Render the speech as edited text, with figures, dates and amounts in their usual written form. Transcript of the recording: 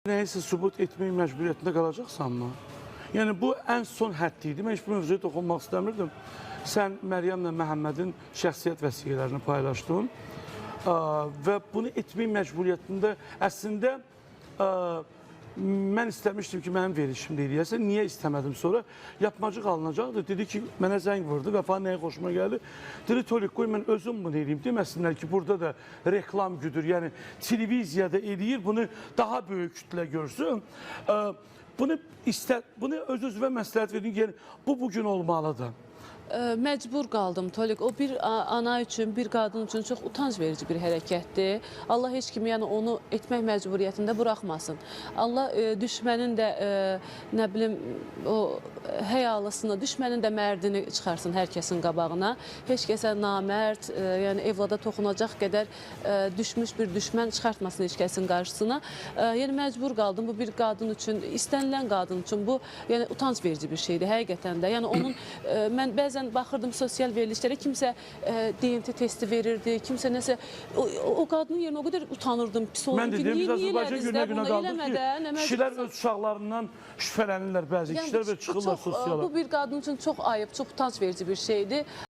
Nəyəsə sübut etmək məcburiyyətində qalacaqsanmı? Yəni, bu ən son həddi idi. Mən heç bu mövzuya toxunmaq istəmirdim. Sən Məryəmlə Məhəmmədin şəxsiyyət vəsiqələrini paylaşdın və bunu etmək məcburiyyətində əslində mən istəmişdim ki, mənim verişim deyiləyəsə, niyə istəmədim sonra? Yapmacıq alınacaqdı. Dedi ki, mənə zəng vurdu, Vəfa nəyə xoşuma gəldi. Dedi, Tolik, qoy mən özüm bunu eləyim. Deməsinlər ki, burada da reklam güdür. Yəni, televiziyada eləyir, bunu daha böyük kütlə görsün. Bunu öz-özünə məsləhət verdin ki, bu bugün olmalıdır. Məcbur qaldım, Tolik. O bir ana üçün, bir qadın üçün çox utanc verici bir hərəkətdir. Allah heç kimi yəni onu etmək məcburiyyətində buraxmasın. Allah düşmənin də, nə bilim, o həyalısını, düşmənin də mərdini çıxarsın hər kəsin qabağına. Heç kəsə namərd, yəni evlada toxunacaq qədər düşmüş bir düşmən çıxartmasın heç kəsin qarşısına. Yəni məcbur qaldım. Bu bir qadın üçün, istənilən qadın üçün bu yəni utanc verici bir şeydir həqiqətən də. Yəni onun mən bəzən baxırdım sosial verilişlərə, kimsə DNT testi verirdi, kimsə nəsə, o qadının yerinə o qədər utanırdım, pis olurdu ki, niyə elədiniz də bunu eləmədən? Kişilər öz uşaqlarından şübhələnirlər bəzi, kişilər belə çıxırlar sosiala. Bu bir qadın üçün çox ayıb, çox utanc verici bir şeydir.